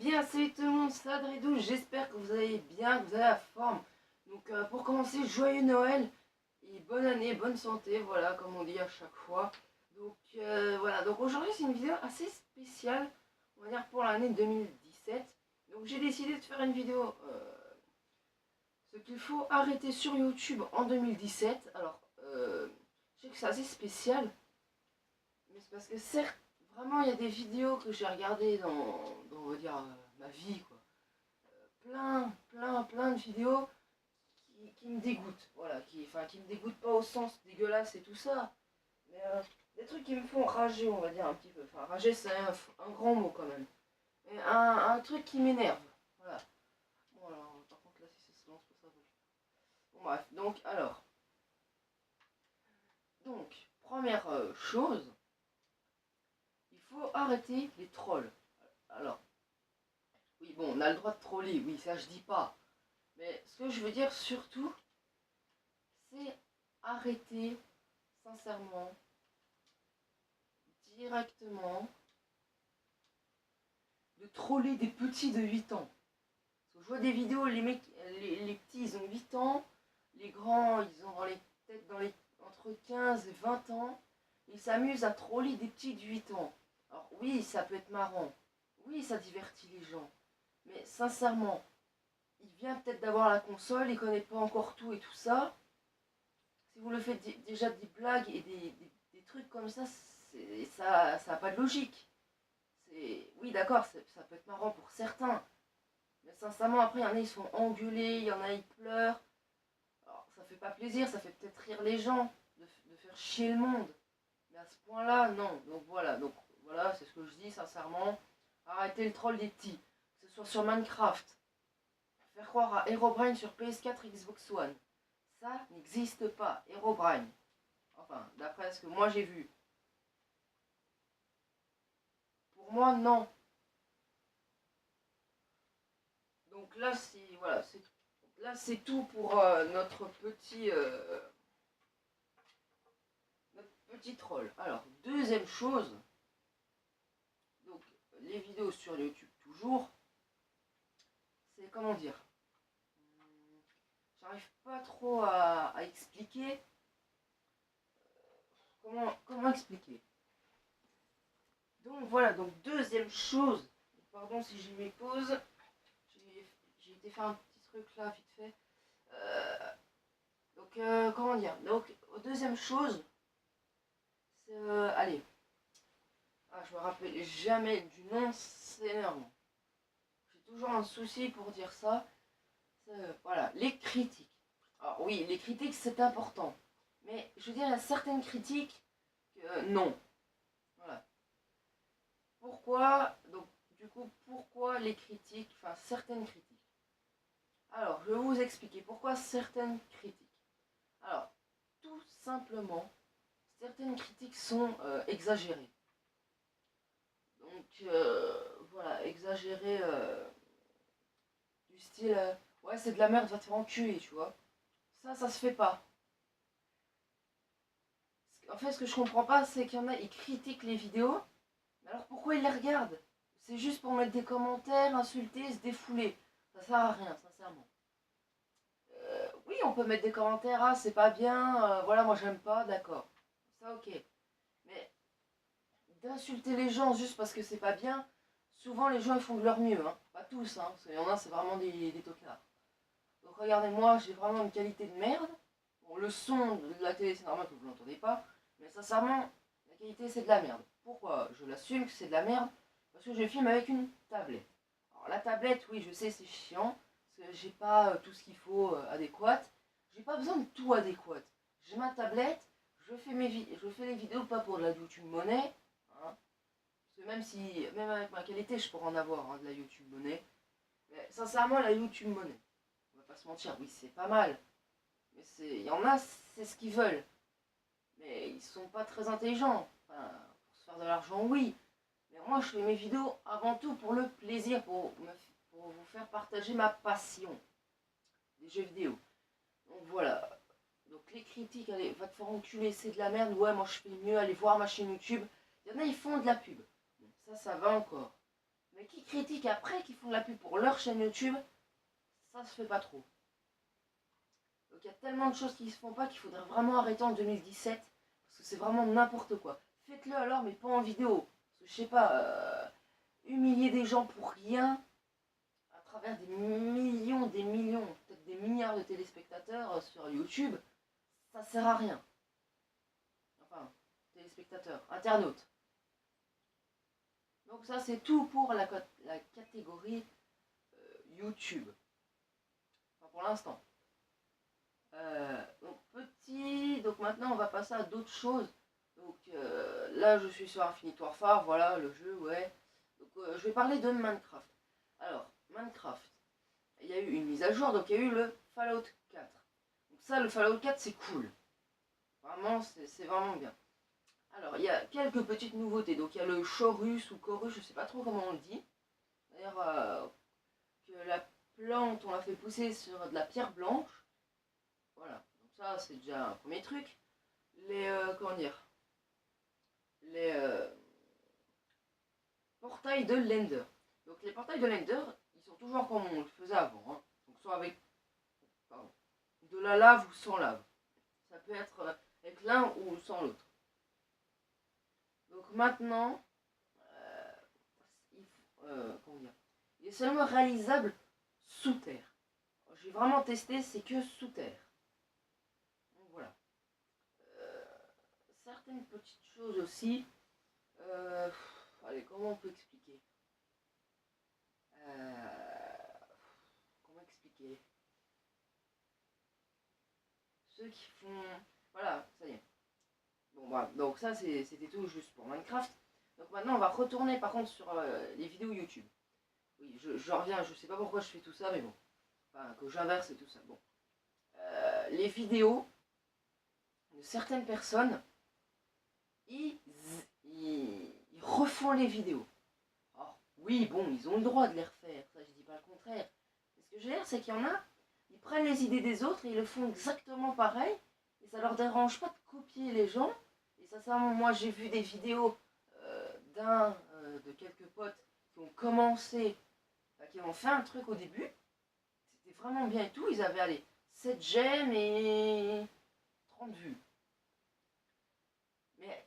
bien, salut tout le monde, c'est Adredou, j'espère que vous allez bien, que vous avez la forme. Donc pour commencer, joyeux Noël et bonne année, bonne santé, voilà, comme on dit à chaque fois. Donc voilà, donc aujourd'hui c'est une vidéo assez spéciale, on va dire pour l'année 2017. Donc j'ai décidé de faire une vidéo, ce qu'il faut arrêter sur YouTube en 2017. Alors, je sais que c'est assez spécial, mais c'est parce que certes, vraiment il y a des vidéos que j'ai regardées dans on va dire, ma vie, quoi. Plein de vidéos qui me dégoûtent. Voilà, qui me dégoûtent pas au sens dégueulasse et tout ça, mais des trucs qui me font rager, on va dire un petit peu. Enfin, rager, c'est un grand mot quand même. Mais un truc qui m'énerve. Voilà. Bon, alors, par contre, là, si ça se lance, ça va. Bon, bref. Donc, première chose, il faut arrêter les trolls. Alors, oui, bon, on a le droit de troller, oui, ça je dis pas. Mais ce que je veux dire surtout, c'est arrêter, sincèrement, directement, de troller des petits de 8 ans. Parce que je vois des vidéos, les mecs, les petits, ils ont 8 ans, les grands, ils ont peut-être entre 15 et 20 ans, ils s'amusent à troller des petits de 8 ans. Alors oui, ça peut être marrant, oui, ça divertit les gens, mais sincèrement, il vient peut-être d'avoir la console, il connaît pas encore tout et tout ça. Si vous le faites déjà des blagues et des trucs comme ça, ça n'a pas de logique. Oui, d'accord, ça peut être marrant pour certains. Mais sincèrement, après, il y en a, ils sont engueulés, il y en a, ils pleurent. Alors, ça fait pas plaisir, ça fait peut-être rire les gens, de faire chier le monde. Mais à ce point-là, non. Donc voilà, c'est ce que je dis, sincèrement. Arrêtez le troll des petits. Que ce soit sur Minecraft. Faire croire à Herobrine sur PS4 Xbox One. Ça n'existe pas, Herobrine. Enfin, d'après ce que moi j'ai vu. Pour moi, non. Donc là, c'est tout pour notre petit troll. Alors, deuxième chose, donc les vidéos sur YouTube toujours, c'est comment dire, j'arrive pas trop à expliquer. Comment expliquer? Donc voilà, donc deuxième chose, pardon si j'ai mes pauses, j'ai été faire un petit truc là vite fait. Comment dire? Donc deuxième chose, c'est allez, je me rappelle jamais du nom, c'est énorme. J'ai toujours un souci pour dire ça. Voilà, les critiques. Alors oui, les critiques c'est important, mais je veux dire, il y a certaines critiques que non. Voilà. Pourquoi? Donc du coup, pourquoi les critiques? Enfin, certaines critiques. Alors, je vais vous expliquer pourquoi certaines critiques. Alors, tout simplement, certaines critiques sont exagérées. Donc, voilà, exagérées du style ouais, c'est de la merde, va te faire enculer, tu vois. Ça se fait pas. En fait, ce que je comprends pas, c'est qu'il y en a, ils critiquent les vidéos, mais alors pourquoi ils les regardent? C'est juste pour mettre des commentaires, insulter, se défouler. Ça sert à rien, sincèrement. Oui, on peut mettre des commentaires, ah, c'est pas bien, voilà, moi j'aime pas, d'accord. Ça, ok. Mais d'insulter les gens juste parce que c'est pas bien, souvent les gens ils font de leur mieux, hein. Pas tous, hein, parce qu'il y en a, c'est vraiment des tocards. Donc regardez-moi, j'ai vraiment une qualité de merde. Bon, le son de la télé, c'est normal que vous l'entendez pas, mais sincèrement, la qualité c'est de la merde. Pourquoi je l'assume que c'est de la merde? Parce que je filme avec une tablette. Alors la tablette, oui, je sais, c'est chiant, parce que j'ai pas tout ce qu'il faut adéquat. J'ai pas besoin de tout adéquat. J'ai ma tablette, je fais les vidéos pas pour de la YouTube monnaie, hein, parce que même avec ma qualité, je pourrais en avoir hein, de la YouTube monnaie. Mais sincèrement, la YouTube monnaie, on va pas se mentir, oui, c'est pas mal. Mais il y en a, c'est ce qu'ils veulent. Mais ils sont pas très intelligents. Enfin, pour se faire de l'argent, oui. Mais moi, je fais mes vidéos avant tout pour le plaisir, pour vous faire partager ma passion des jeux vidéo. Donc voilà. Donc les critiques, allez, va te faire enculer, c'est de la merde. Ouais, moi je fais mieux, allez voir ma chaîne YouTube. Il y en a, ils font de la pub. Bon, ça va encore. Mais qui critiquent après, qui font de la pub pour leur chaîne YouTube, ça se fait pas trop. Donc il y a tellement de choses qui se font pas qu'il faudrait vraiment arrêter en 2017. Parce que c'est vraiment n'importe quoi. Faites-le alors, mais pas en vidéo. Parce que, je sais pas, humilier des gens pour rien, à travers des millions, peut-être des milliards de téléspectateurs sur YouTube, ça sert à rien. Enfin, téléspectateurs, internautes. Donc ça c'est tout pour la catégorie YouTube. Enfin pour l'instant. Donc maintenant on va passer à d'autres choses. Donc là je suis sur Infinite Warfare, voilà le jeu, ouais. Donc je vais parler de Minecraft. Alors, Minecraft, il y a eu une mise à jour, donc il y a eu le Fallout 4. Donc ça, le Fallout 4 c'est cool. Vraiment, c'est vraiment bien. Alors, il y a quelques petites nouveautés. Donc il y a le Chorus ou Chorus, je sais pas trop comment on le dit. D'ailleurs, que la plante, on l'a fait pousser sur de la pierre blanche. Voilà, donc ça c'est déjà un premier truc. Comment dire, les portails de l'Ender. Donc les portails de l'Ender, ils sont toujours comme on le faisait avant. Hein. Donc soit avec de la lave ou sans lave. Ça peut être avec l'un ou sans l'autre. Donc maintenant, comment dire, il est seulement réalisable sous terre. J'ai vraiment testé, c'est que sous terre. Donc voilà. Certaines petites choses aussi. Allez, comment on peut expliquer Comment expliquer Ceux qui font... Voilà, ça y est. Bon, bah, donc ça, c'était tout juste pour Minecraft. Donc maintenant, on va retourner par contre sur les vidéos YouTube. Oui, je reviens, je sais pas pourquoi je fais tout ça, mais bon. Enfin, que j'inverse et tout ça. Bon. Les vidéos de certaines personnes, ils refont les vidéos. Alors, oui, bon, ils ont le droit de les refaire, ça je dis pas le contraire. Mais ce que je veux dire, c'est qu'il y en a, ils prennent les idées des autres et ils le font exactement pareil, et ça leur dérange pas de copier les gens. Et sincèrement, moi j'ai vu des vidéos de quelques potes qui ont commencé, enfin, qui ont fait un truc au début, c'était vraiment bien et tout, ils avaient allé 7 j'aime et 30 vues. Mais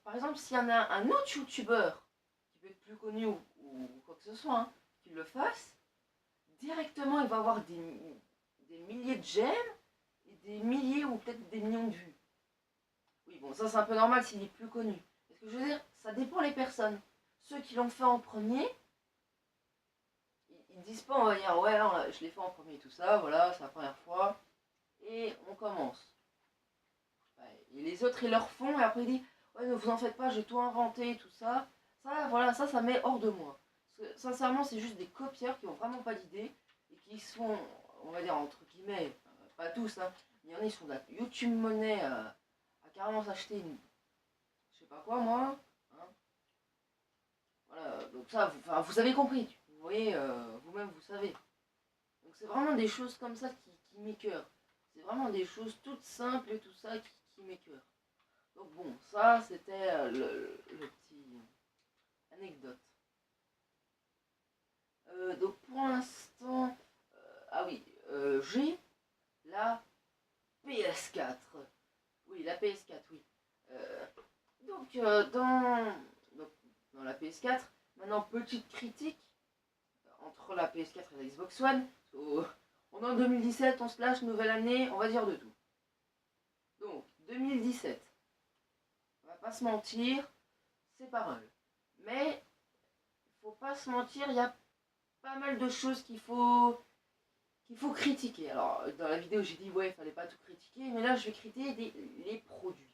par exemple, s'il y en a un autre youtubeur qui peut être plus connu ou quoi que ce soit, hein, qui le fasse, directement il va avoir des milliers de j'aime et des milliers ou peut-être des millions de vues. Oui, bon, ça c'est un peu normal s'il est plus connu. Mais ce que je veux dire, ça dépend les personnes. Ceux qui l'ont fait en premier, ils disent pas, on va dire, ouais, non, je l'ai fait en premier, tout ça, voilà, c'est la première fois. Et on commence. Et les autres, ils leur font, et après ils disent, ouais, ne vous en faites pas, j'ai tout inventé, tout ça. Ça, voilà, ça met hors de moi. Parce que, sincèrement, c'est juste des copieurs qui ont vraiment pas d'idée, et qui sont, on va dire, entre guillemets, pas tous, hein, il y en a, ils sont de la YouTube monnaie à carrément s'acheter une, je sais pas quoi, moi. Hein. Voilà, donc ça, vous avez compris. Vous voyez, vous-même, vous savez. Donc c'est vraiment des choses comme ça qui m'écœurent. C'est vraiment des choses toutes simples et tout ça qui m'écœurent. Donc bon, ça c'était le petit anecdote. Donc pour l'instant, ah oui, j'ai la PS4. Oui, la PS4, oui. Euh, donc dans la PS4, maintenant petite critique entre la PS4 et la Xbox One. On est en 2017, on se lâche, nouvelle année, on va dire de tout. Donc 2017, on va pas se mentir, c'est pas mal. Mais il faut pas se mentir, il y a pas mal de choses qu'il faut critiquer. Alors dans la vidéo j'ai dit ouais, il fallait pas tout critiquer, mais là je vais critiquer les produits.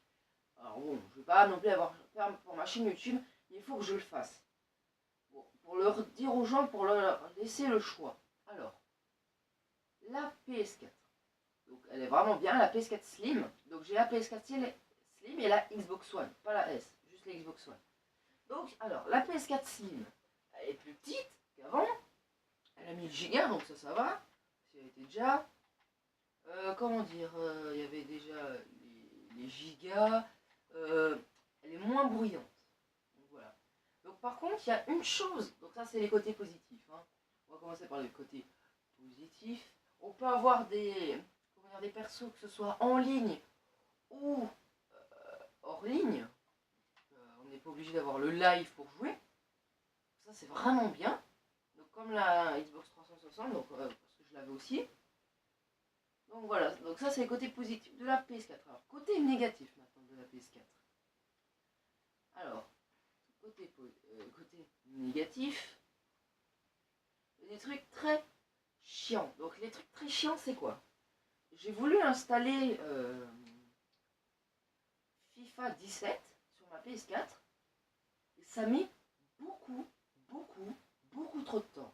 Alors bon, je vais pas non plus avoir faire pour ma chaîne YouTube, mais il faut que je le fasse. Bon, pour leur dire aux gens, pour leur laisser le choix. Alors, la PS4. Donc elle est vraiment bien, la PS4 Slim. Donc j'ai la PS4 Slim et la Xbox One, pas la S, juste la Xbox One. Donc alors, la PS4 Slim, elle est plus petite qu'avant. Elle a 1000 Go, donc ça va. Elle était déjà... comment dire, il y avait déjà les gigas. Elle est moins bruyante. Donc voilà. Donc par contre, il y a une chose, donc ça c'est les côtés positifs, hein. On va commencer par les côtés positifs. On peut avoir des persos, que ce soit en ligne ou hors ligne. On n'est pas obligé d'avoir le live pour jouer. Ça c'est vraiment bien. Donc comme la Xbox 360, donc, parce que je l'avais aussi. Donc voilà, donc ça c'est le côté positif de la PS4. Alors côté négatif maintenant de la PS4. Alors, côté négatif, il y a des trucs très chiants. Donc les trucs très chiants c'est quoi? J'ai voulu installer FIFA 17 sur ma PS4 et ça met beaucoup trop de temps.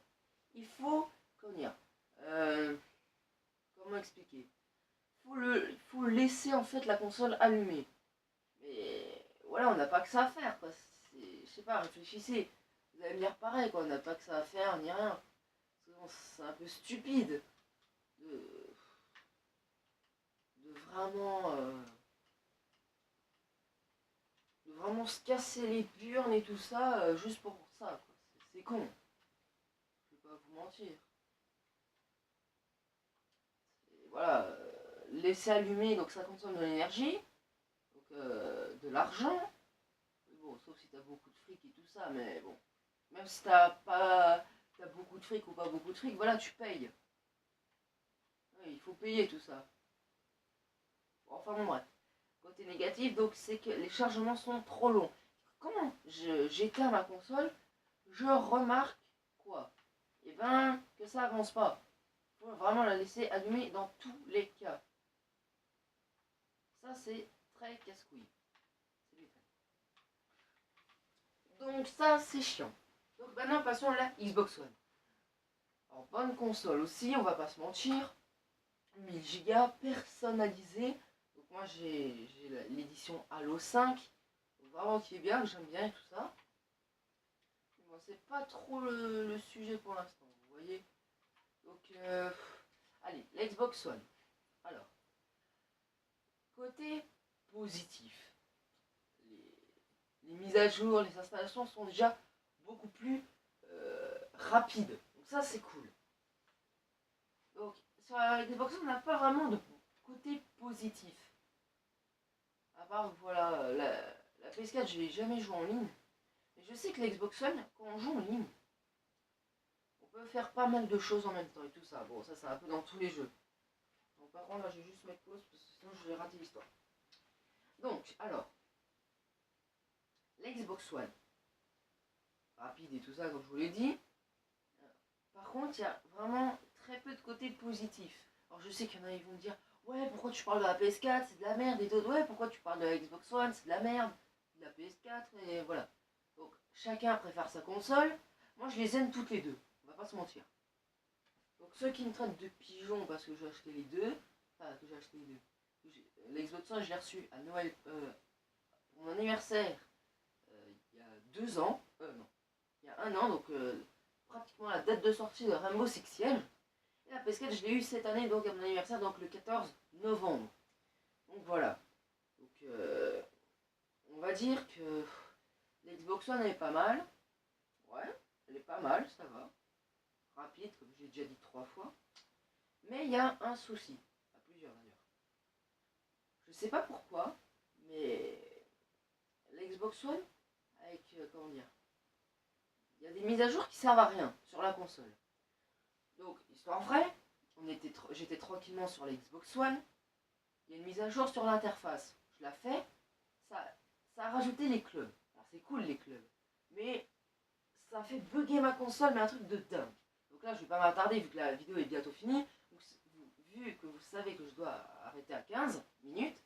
Il faut, comment dire, comment expliquer, il faut laisser en fait la console allumée. Mais voilà, on n'a pas que ça à faire, quoi. Je sais pas, réfléchissez. Vous allez me dire pareil, quoi. On n'a pas que ça à faire, ni rien. C'est un peu stupide de vraiment se casser les burnes et tout ça juste pour ça, quoi. C'est con. Je vais pas vous mentir. Et voilà, laisser allumer, donc ça consomme de l'énergie, donc de l'argent. Bon, sauf si t'as beaucoup de fric et tout ça, mais bon. Même si t'as beaucoup de fric ou pas beaucoup de fric, voilà, tu payes. Ouais, il faut payer tout ça. Bon, enfin bon, bref. Côté négatif, donc c'est que les chargements sont trop longs. Quand j'éteins ma console, je remarque quoi? Eh ben, que ça avance pas. Il faut vraiment la laisser allumer dans tous les cas. Ça, c'est très casse-couille. Donc ça, c'est chiant. Donc maintenant, passons à la Xbox One. En bonne console aussi, on va pas se mentir. 1000 Go personnalisé. Donc moi, j'ai l'édition Halo 5. Donc vraiment qui est bien, que j'aime bien et tout ça. Mais moi, c'est pas trop le sujet pour l'instant, vous voyez. Donc, allez, l'Xbox One. Alors, côté positif, les mises à jour, les installations sont déjà beaucoup plus rapides. Donc ça, c'est cool. Donc, sur la Xbox One, on n'a pas vraiment de côté positif. À part, voilà, la PS4, je n'ai jamais joué en ligne. Mais je sais que l'Xbox One, quand on joue en ligne, on peut faire pas mal de choses en même temps et tout ça. Bon, ça, c'est un peu dans tous les jeux. Donc, par contre, là, je vais juste mettre pause parce que sinon, je vais rater l'histoire. Donc, alors, l'Xbox One, rapide et tout ça, comme je vous l'ai dit. Par contre, il y a vraiment très peu de côtés positifs. Alors, je sais qu'il y en a, ils vont me dire, ouais, pourquoi tu parles de la PS4, c'est de la merde, et d'autres, ouais, pourquoi tu parles de la Xbox One, c'est de la merde, de la PS4, et voilà. Donc, chacun préfère sa console. Moi, je les aime toutes les deux, on va pas se mentir. Donc, ceux qui me traitent de pigeon parce que j'ai acheté les deux, enfin, que j'ai acheté les deux, l'Xbox One, je l'ai reçu à Noël, pour mon anniversaire, il y a 2 ans, non, il y a 1 an, donc pratiquement la date de sortie de Rainbow Six Siege. Et la PS4, je l'ai eu cette année, donc à mon anniversaire, donc le 14 novembre. Donc voilà. Donc on va dire que l'Xbox One elle est pas mal. Ouais, elle est pas mal, ça va. Rapide, comme j'ai déjà dit 3 fois. Mais il y a un souci, à plusieurs d'ailleurs. Je sais pas pourquoi, mais l'Xbox One, avec, comment dire, il y a des mises à jour qui servent à rien sur la console. Donc, histoire vraie, j'étais tranquillement sur la Xbox One. Il y a une mise à jour sur l'interface. Je la fais. Ça a rajouté les clubs. Alors, c'est cool les clubs. Mais ça a fait bugger ma console, mais un truc de dingue. Donc là, je vais pas m'attarder vu que la vidéo est bientôt finie. Donc, vu que vous savez que je dois arrêter à 15 minutes.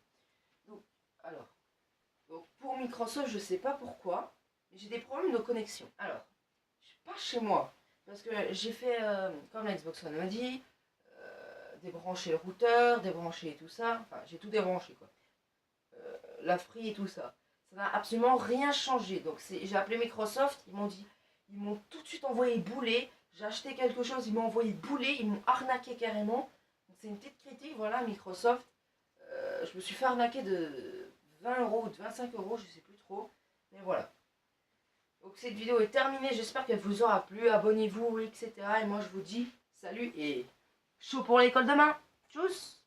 Donc, alors. Donc, pour Microsoft, je sais pas pourquoi. Mais j'ai des problèmes de connexion. Alors, je suis pas chez moi. Parce que j'ai fait, comme la Xbox One m'a dit, débrancher le routeur, débrancher tout ça. Enfin, j'ai tout débranché, quoi. La Free et tout ça. Ça n'a absolument rien changé. Donc, j'ai appelé Microsoft, ils m'ont tout de suite envoyé bouler. J'ai acheté quelque chose, ils m'ont envoyé bouler, ils m'ont arnaqué carrément. Donc, c'est une petite critique, voilà, Microsoft. Je me suis fait arnaquer de 20 euros ou de 25 euros, je sais plus trop. Mais voilà. Donc cette vidéo est terminée, j'espère qu'elle vous aura plu, abonnez-vous, etc. Et moi je vous dis salut et chaud pour l'école demain. Tchuss.